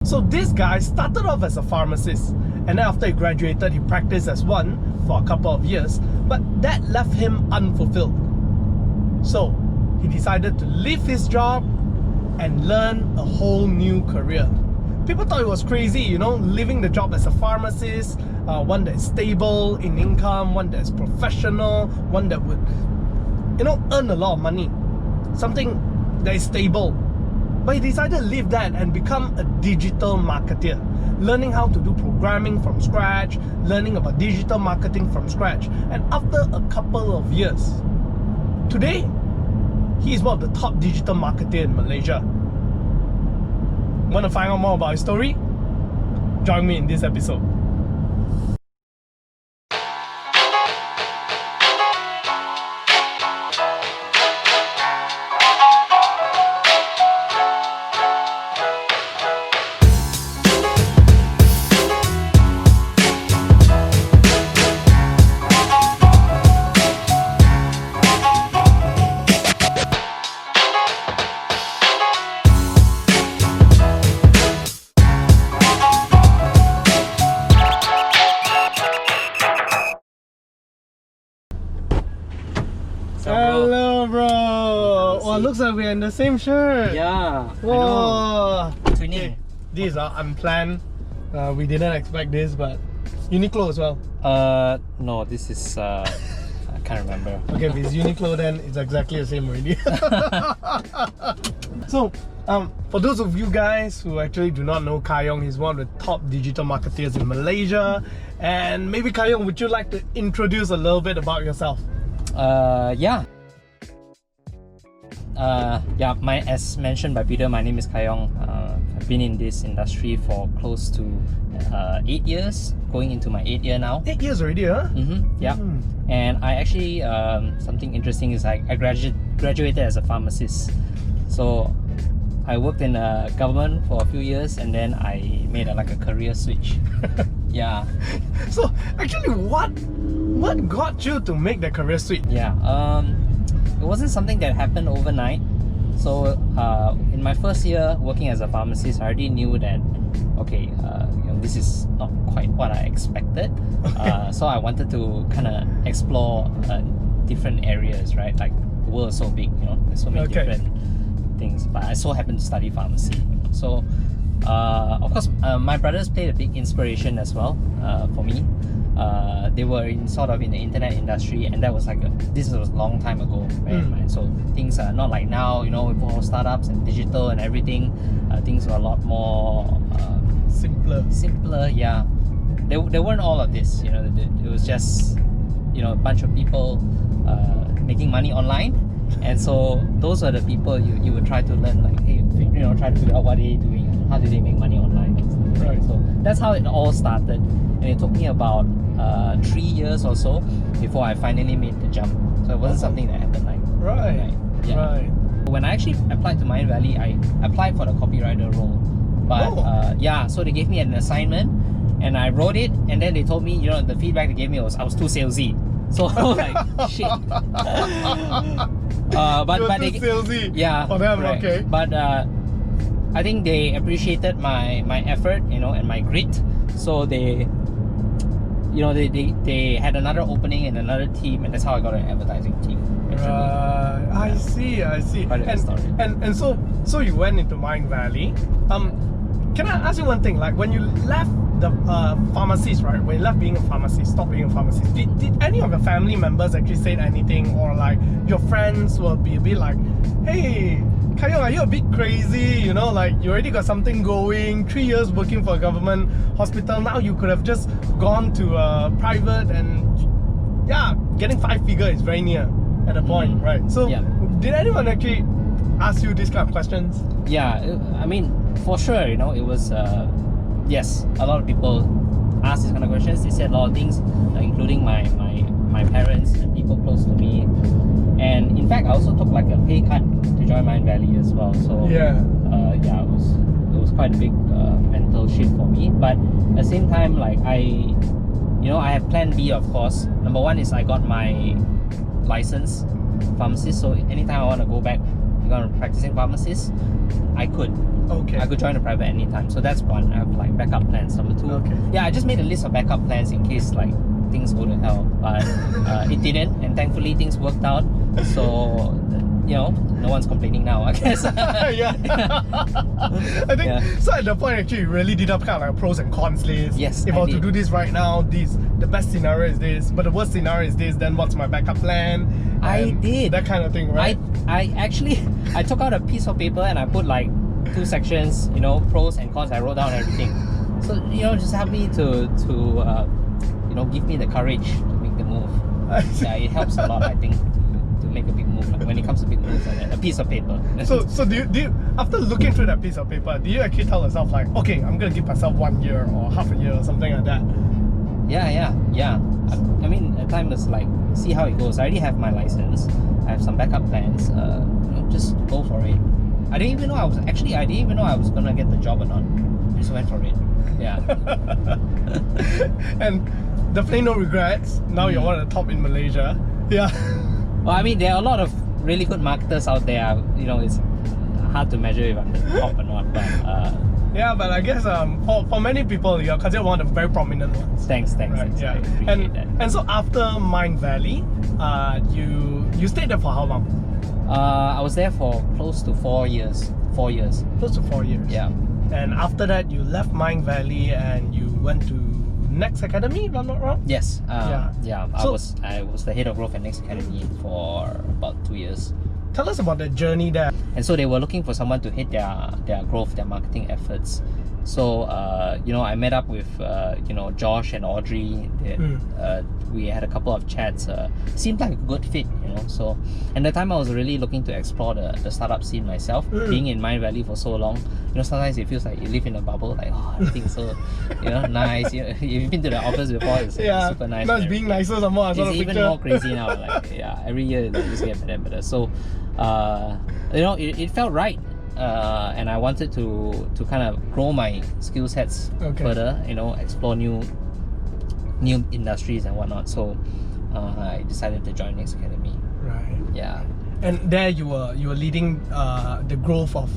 So this guy started off as a pharmacist, and then after he graduated, he practiced as one for a couple of years, but that left him unfulfilled. So he decided to leave his job and learn a whole new career. People thought it was crazy, you know, leaving the job as a pharmacist, one that is stable in income, one that is professional, one that would, you know, earn a lot of money, something that is stable. But he decided to leave that and become a digital marketer, learning how to do programming from scratch, learning about digital marketing from scratch. And after a couple of years, today, he is one of the top digital marketer in Malaysia. Want to find out more about his story? Join me in this episode. Hello, bro. Oh, looks like we're in the same shirt. Yeah. Whoa. Twinning. Okay, these are unplanned. We didn't expect this, but Uniqlo as well. No, this is I can't remember. Okay, if it's Uniqlo, then it's exactly the same already. So, for those of you guys who actually do not know Kyong, he's one of the top digital marketers in Malaysia. And maybe Kyong, would you like to introduce a little bit about yourself? Yeah. As mentioned by Peter, my name is Kyong. I've been in this industry for close to 8 years, going into my 8th year now. 8 years already, huh? Yeah. And I actually, something interesting is I graduated as a pharmacist. So I worked in government for a few years, and then I made like a career switch. Yeah. So actually, what got you to make the career switch? Yeah. It wasn't something that happened overnight. So in my first year working as a pharmacist, I already knew that okay, this is not quite what I expected. So I wanted to kind of explore different areas, right? Like the world is so big, you know, there's so many different things. But I so happened to study pharmacy. So of course, my brothers played a big inspiration as well for me. They were in the internet industry, and that was this was a long time ago, right? So things are not like now, you know, with all startups and digital and everything. Things were a lot more simpler. Yeah, there weren't all of this, you know. It was just, you know, a bunch of people making money online, and so those are the people you would try to learn, like, hey, you know, try to figure out what they're doing, how do they make money online, right? So that's how it all started, and it took me about 3 years or so before I finally made the jump. So it wasn't something that happened Right. When I actually applied to Mind Valley, I applied for the copywriter role. But yeah, so they gave me an assignment and I wrote it, and then they told me, you know, the feedback they gave me was I was too salesy. So I was like, shit. But they salesy. Yeah. For them, right. Okay. But I think they appreciated my effort, you know, and my grit. So they had another opening in another team, and that's how I got an advertising team. I see. And so you went into Mind Valley. Can I ask you one thing? Like, when you left the pharmacist, right? When you left being a pharmacist, stopped being a pharmacist, did any of your family members actually say anything, or like your friends will be a bit like, hey, Kyong, are you a bit crazy? You know, like, you already got something going, 3 years working for a government hospital, now you could have just gone to a private, and yeah, getting 5 figure is very near at a point, right? So did anyone actually ask you these kind of questions? Yeah, I mean, for sure, you know, it was yes, a lot of people asked these kind of questions. They said a lot of things, including my parents and people close to me. And in fact, I also took like a pay cut to join Mind Valley as well. So it was quite a big mental shift for me. But at the same time, like, I have plan B, of course. Number one is I got my license pharmacist, so anytime I want to go back to become a practicing pharmacist, I could. Okay. I could join the private anytime. So that's one. I have like backup plans. Number two, Okay. yeah, I just made a list of backup plans in case like things go to hell. But it didn't, and thankfully things worked out. So you know, no one's complaining now, I guess. Yeah. I think Yeah. so. At the point, actually, you really did up kind of like a pros and cons list. Yes, If I I were to did. do this right now, the best scenario is this, but the worst scenario is this. Then what's my backup plan? I And did. that kind of thing, right? I actually I took out a piece of paper and I put like 2 sections, you know, pros and cons. I wrote down everything. So you know, just help me to you know, give me the courage to make the move. Yeah, it helps a lot, I think, to make a big move. Like when it comes to big moves, like that, a piece of paper. So do you after looking through that piece of paper, do you actually tell yourself like, okay, I'm gonna give myself 1 year or half a year or something like that? Yeah. I mean, at times it's like, see how it goes. I already have my license. I have some backup plans. You know, just go for it. I didn't even know I was gonna get the job or not. I just went for it. Yeah. And definitely no regrets. Now you're one of the top in Malaysia. Yeah. Well, I mean, there are a lot of really good marketers out there. You know, it's hard to measure if I'm the top or not. But Yeah, but I guess for many people, you're considered one of the very prominent ones. thanks. Right, I yeah. appreciate that. And so after Mind Valley, you stayed there for how long? I was there for close to 4 years. 4 years. Close to 4 years. Yeah. And after that, you left Mind Valley and you went to Next Academy, if I'm not wrong. Yes. Yeah. I So- was the head of growth at Next Academy for about 2 years. Tell us about the journey there. And so they were looking for someone to head their growth, their marketing efforts. So you know, I met up with you know, Josh and Audrey. We had a couple of chats. Seemed like a good fit, you know. So, and the time I was really looking to explore the startup scene myself. Being in Mind Valley for so long, you know, sometimes it feels like you live in a bubble. Like, oh, everything's so, you know, nice. You've been to the office before. It's super nice. Now and it's being everything. nicer somehow. I saw It's the even picture. more crazy now. Like, yeah, every year it just gets better and better. So, you know, it felt right. And I wanted to kind of grow my skill sets further, you know, explore new industries and whatnot. So I decided to join Next Academy. Right. Yeah. And there you were leading the growth of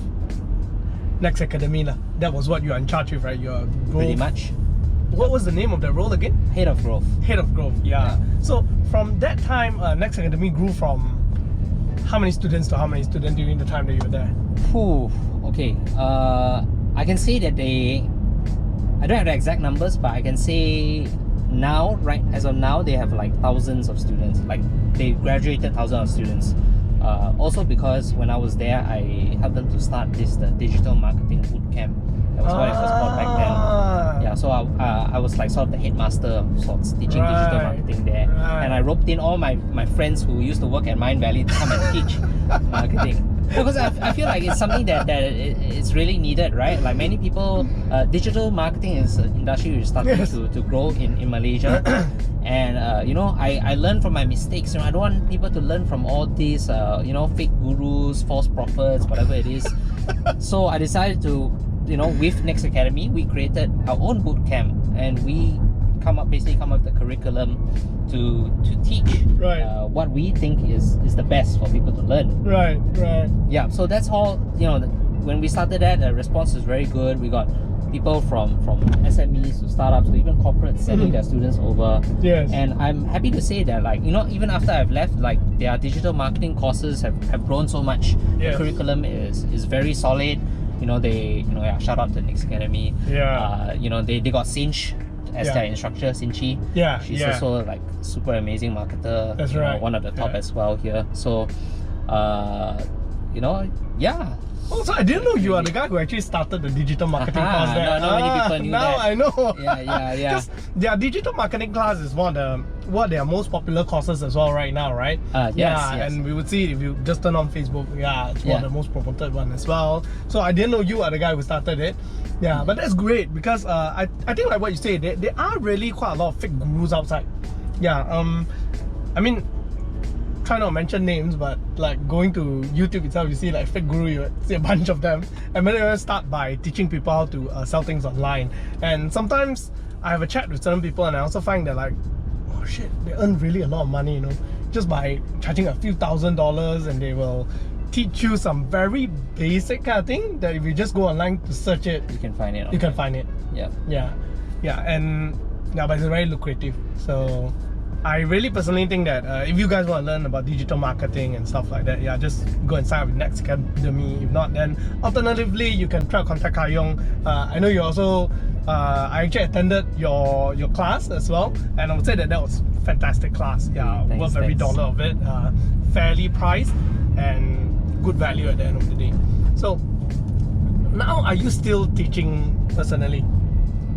Next Academy lah. That was what you are in charge of, right? Your growth. Pretty much. What was the name of that role again? Head of growth. Head of growth. Yeah. Yeah. So from that time, Next Academy grew from how many students to how many students during the time that you were there? Whew, okay. I can say that I don't have the exact numbers, but I can say now, right as of now, they have like thousands of students. Like they graduated thousands of students. Also because when I was there, I helped them to start the digital marketing bootcamp. That was what it was called back then. Yeah, so I was like sort of the headmaster of sorts, teaching digital marketing there. Right. And I roped in all my friends who used to work at Mind Valley to come and teach marketing. Because I feel like it's something that it's really needed, right? Like many people, digital marketing is an industry which is starting to grow in Malaysia. And you know, I learned from my mistakes. You know, I don't want people to learn from all these you know, fake gurus, false prophets, whatever it is. So I decided to, you know, with Next Academy, we created our own boot camp, and we basically come up with the curriculum to teach what we think is the best for people to learn. Right. Yeah, so that's all. You know, when we started that, the response was very good. We got people from SMEs to startups to even corporates sending their students over. Yes. And I'm happy to say that, like, you know, even after I've left, like, their digital marketing courses have grown so much. Yes. The curriculum is very solid. You know, shout out to Next Academy. Yeah. You know, they got Cinch as their instructor, Cinchi. Yeah. She's also like super amazing marketer. That's you know, right. one of the top as well here. So, you know, yeah. Oh, so I didn't know you are the guy who actually started the digital marketing course there. Not many people knew now that. I know. Yeah. Because their digital marketing class is one of their most popular courses as well right now, right? Yes. And we would see it if you just turn on Facebook. Yeah, it's one of the most promoted one as well. So I didn't know you are the guy who started it. Yeah, but that's great because I think like what you say, there are really quite a lot of fake gurus outside. Yeah. I mean, try not to mention names, but like going to YouTube itself, you see like fake guru, you see a bunch of them, and many of them start by teaching people how to sell things online. And sometimes I have a chat with certain people, and I also find that like, oh shit, they earn really a lot of money, you know, just by charging a few $1,000s, and they will teach you some very basic kind of thing that if you just go online to search it, You can find it. you can find it. Yeah. But it's very lucrative. So I really personally think that if you guys want to learn about digital marketing and stuff like that, just go and sign up with Next Academy. If not, then alternatively you can try to contact Kyong. I know you also I actually attended your class as well, and I would say that was fantastic class. Thanks, Worth every dollar of it. Fairly priced and good value at the end of the day. So now, are you still teaching personally?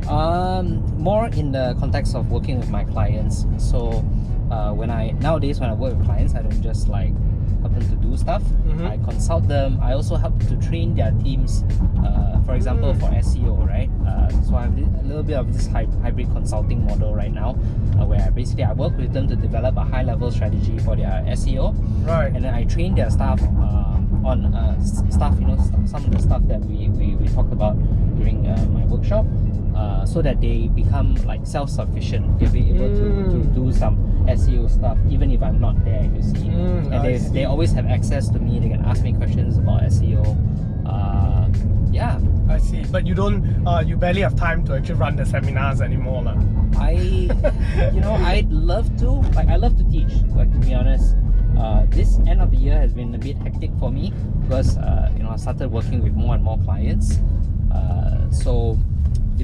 More in the context of working with my clients. So nowadays when I work with clients, I don't just like help them to do stuff. I consult them. I also help to train their teams. For example, for SEO, right? So I have a little bit of this hybrid consulting model right now, where I work with them to develop a high-level strategy for their SEO. Right. And then I train their staff on stuff, some of the stuff that we talked about during my workshop. So that they become like self-sufficient. They'll be able to do some SEO stuff even if I'm not there, you see. And they always have access to me. They can ask me questions about SEO. I see. But you don't, you barely have time to actually run the seminars anymore, lah. I'd love to. Like, I love to teach. Like, to be honest, this end of the year has been a bit hectic for me because I started working with more and more clients. So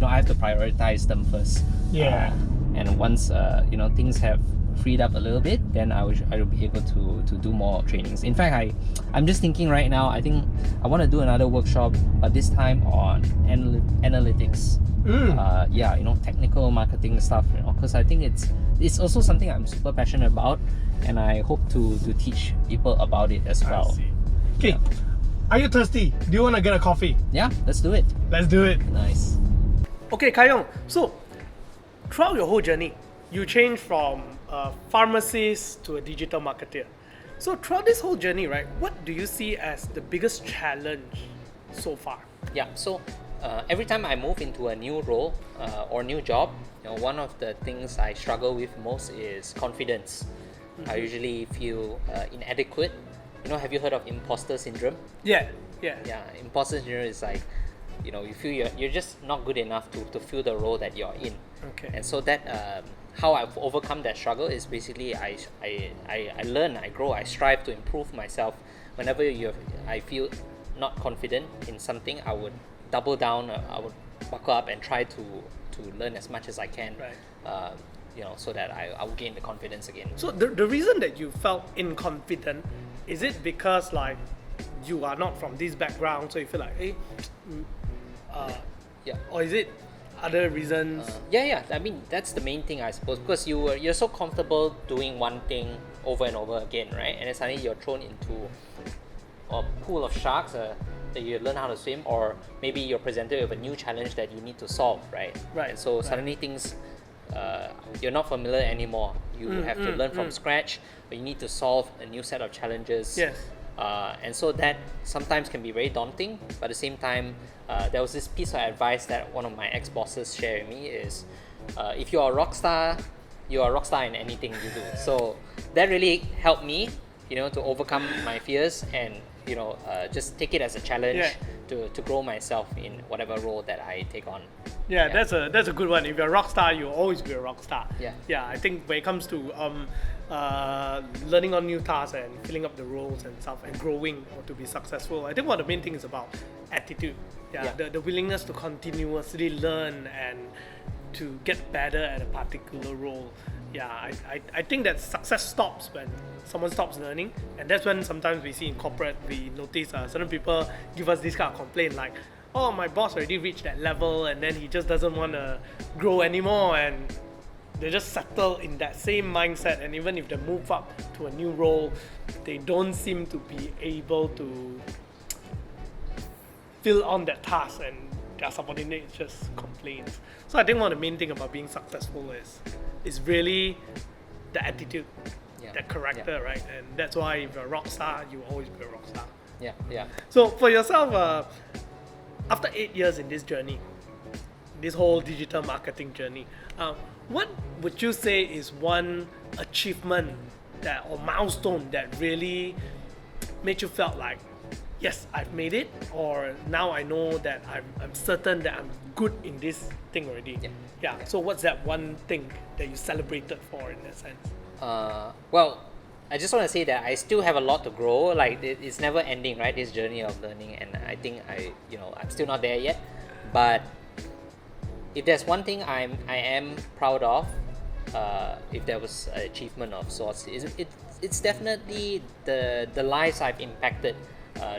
I have to prioritize them first. And once things have freed up a little bit, then I will be able to do more trainings. In fact, I'm just thinking right now, I think I want to do another workshop, but this time on analytics. Technical marketing stuff, because I think it's also something I'm super passionate about, and I hope to teach people about it as well. Okay, are you thirsty? Do you want to get a coffee? Yeah, let's do it. Let's do it. Nice. Okay, Kyong, so throughout your whole journey, you changed from a pharmacist to a digital marketer. So throughout this whole journey, right, what do you see as the biggest challenge so far? Yeah, so every time I move into a new role or new job, one of the things I struggle with most is confidence. I usually feel inadequate. Have you heard of impostor syndrome? Yeah. Imposter syndrome is like, you feel you're just not good enough to fill the role that you're in. Okay. And so that how I've overcome that struggle is basically I learn, I grow, I strive to improve myself. Whenever I feel not confident in something, I would double down. I would buckle up and try to learn as much as I can. Right. So that I will gain the confidence again. So the reason that you felt inconfident, is it because like you are not from this background, so you feel like, or is it other reasons? I mean, that's the main thing, I suppose, because you're so comfortable doing one thing over and over again, right? And then suddenly you're thrown into a pool of sharks that you learn how to swim, or maybe you're presented with a new challenge that you need to solve, right? Right. And so suddenly things, you're not familiar anymore. You have to learn from scratch, but you need to solve a new set of challenges. Yes. And so that sometimes can be very daunting, but at the same time, there was this piece of advice that one of my ex-bosses shared with me is, if you're a rock star, you're a rock star in anything you do. So that really helped me, to overcome my fears and, just take it as a challenge to grow myself in whatever role that I take on. Yeah, that's a good one. If you're a rock star, you'll always be a rock star. Yeah. I think when it comes to learning on new tasks and filling up the roles and stuff and growing or to be successful, I think one of the main things is about attitude. The willingness to continuously learn and to get better at a particular role. I think that success stops when someone stops learning, and that's when sometimes we see in corporate, we notice certain people give us this kind of complaint like, oh, my boss already reached that level and then he just doesn't want to grow anymore, and they just settle in that same mindset, and even if they move up to a new role, they don't seem to be able to fill on that task, and their subordinate just complains. So I think one of the main things about being successful is really the attitude, the character, right? And that's why if you're a rock star, you will always be a rock star. Yeah. So for yourself, after 8 years in this journey, this whole digital marketing journey, what would you say is one achievement or milestone that really made you felt like, yes, I've made it, or now I know that I'm certain that I'm good in this thing already? Yeah. So what's that one thing that you celebrated for in that sense? Well, I just want to say that I still have a lot to grow. Like it's never ending, right? This journey of learning, and I think I'm still not there yet. But if there's one thing I am proud of, if there was an achievement of sorts, it's definitely the lives I've impacted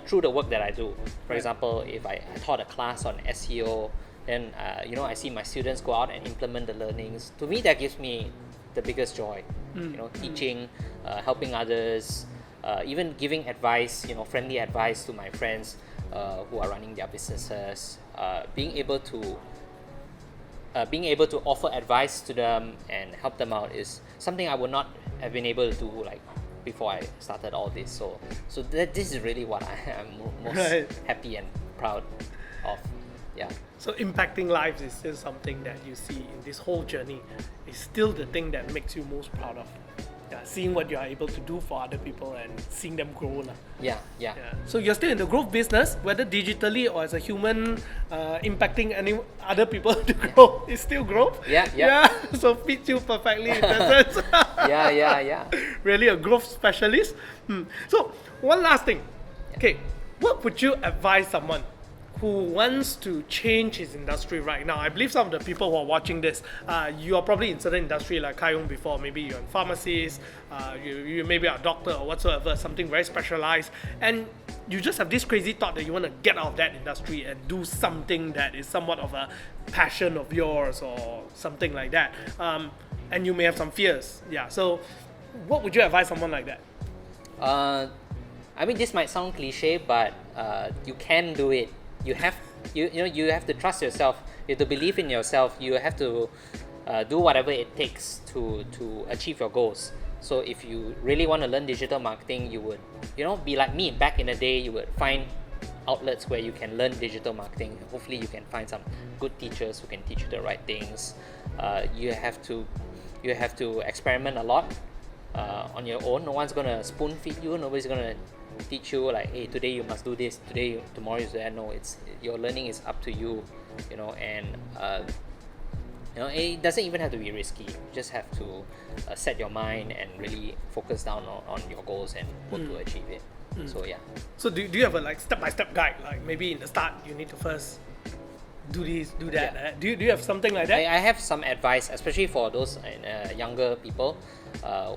through the work that I do. For example, if I taught a class on SEO, then I see my students go out and implement the learnings. To me, that gives me the biggest joy. Teaching, helping others, even giving advice, friendly advice to my friends who are running their businesses. Being able to offer advice to them and help them out is something I would not have been able to do like before I started all this. So this is really what I am most happy and proud of. Yeah. So impacting lives is still something that you see in this whole journey. It's still the thing that makes you most proud of. Yeah, seeing what you are able to do for other people and seeing them grow. Yeah. So you're still in the growth business, whether digitally or as a human, impacting any other people to grow. It's still growth. Yeah. So fits you perfectly in that sense. Yeah. Really a growth specialist. So one last thing. Okay, what would you advise someone who wants to change his industry right now? I believe some of the people who are watching this, you are probably in certain industry like Kyong before. Maybe you're a pharmacist, you maybe are a doctor or whatsoever, something very specialized, and you just have this crazy thought that you want to get out of that industry and do something that is somewhat of a passion of yours or something like that. And you may have some fears. Yeah. So, what would you advise someone like that? I mean, this might sound cliche, but you can do it. You have to trust yourself. You have to believe in yourself. You have to do whatever it takes to achieve your goals. So if you really want to learn digital marketing, you would be like me back in the day. You would find outlets where you can learn digital marketing. Hopefully you can find some good teachers who can teach you the right things. You have to experiment a lot on your own. No one's gonna spoon feed you. Nobody's gonna teach you like, hey, today you must do this, tomorrow you do that. No, it's your learning is up to you, and it doesn't even have to be risky. You just have to set your mind and really focus down on your goals and work to achieve it. So yeah. So do you have a step-by-step guide? Like maybe in the start you need to first do this, do that. Yeah. Do you have something like that? I have some advice, especially for those younger people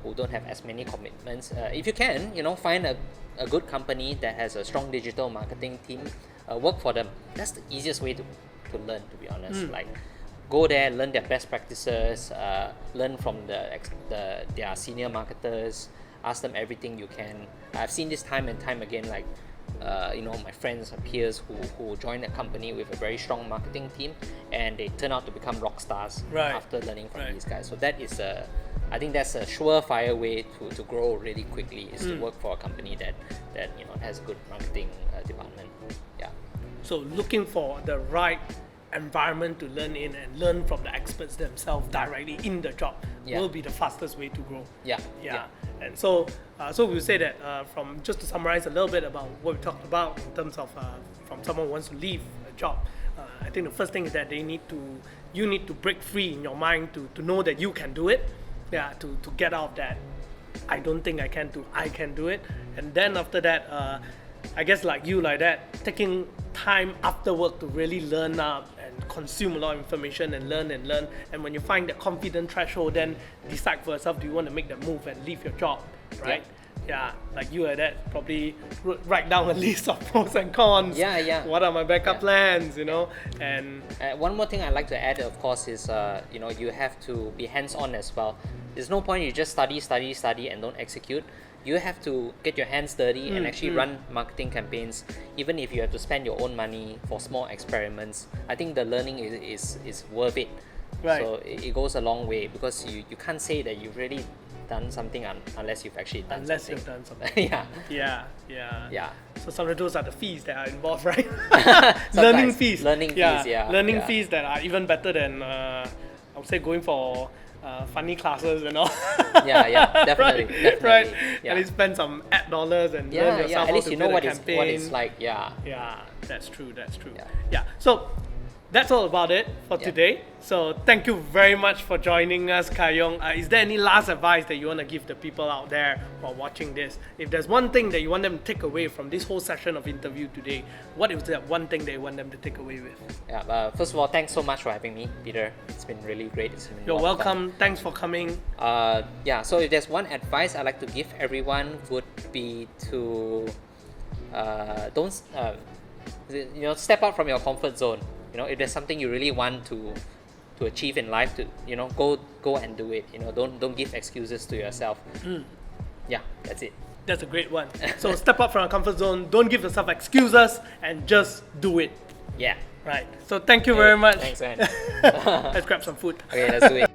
who don't have as many commitments. If you can, find a good company that has a strong digital marketing team, work for them. That's the easiest way to learn, to be honest. Like, go there, learn their best practices, learn from their senior marketers, ask them everything you can. I've seen this time and time again, like my friends and peers who join a company with a very strong marketing team, and they turn out to become rock stars after learning from these guys. So that is I think that's a surefire way to grow really quickly, is to work for a company that has a good marketing department. Yeah. So looking for the right environment to learn in and learn from the experts themselves directly in the job will be the fastest way to grow. Yeah. And so we'll say that from just to summarize a little bit about what we talked about in terms of from someone who wants to leave a job, I think the first thing is that you need to break free in your mind to know that you can do it. Yeah, to get out of that, I don't think I can do it. And then after that, I guess like that, taking time after work to really learn up and consume a lot of information and learn. And when you find that confident threshold, then decide for yourself, do you want to make that move and leave your job, right? Yeah, like you like that, probably write down a list of pros and cons. Yeah. What are my backup plans, And one more thing I'd like to add, of course, is you have to be hands-on as well. There's no point you just study and don't execute. You have to get your hands dirty and actually run marketing campaigns, even if you have to spend your own money for small experiments. I think the learning is worth it. Right. So it goes a long way, because you can't say that you've really done something unless you've actually done something. You've done something. Yeah. So some of those are the fees that are involved, right? Learning fees. Learning fees that are even better than I would say going for funny classes and all. Yeah, definitely, right? definitely. Right. Yeah. At least spend some ad dollars and learn Yeah, yourself yeah. At how least to you know build a what campaign. it's like. Yeah. Yeah, that's true. That's true. Yeah. Yeah. So that's all about it for Yeah. today. So thank you very much for joining us, Kyong. Is there any last advice that you want to give the people out there who are watching this? If there's one thing that you want them to take away from this whole session of interview today, what is that one thing that you want them to take away with? Yeah. First of all, thanks so much for having me, Peter. It's been really great. It's been a You're lot of fun. welcome. Thanks for coming. Yeah. So if there's one advice I'd like to give everyone would be to don't step out from your comfort zone. If there's something you really want to achieve in life, to go and do it. Don't give excuses to yourself. Yeah, that's it. That's a great one. So step up from your comfort zone. Don't give yourself excuses and just do it. Yeah. Right. So thank you very much. Thanks, man. Let's grab some food. Okay, let's do it.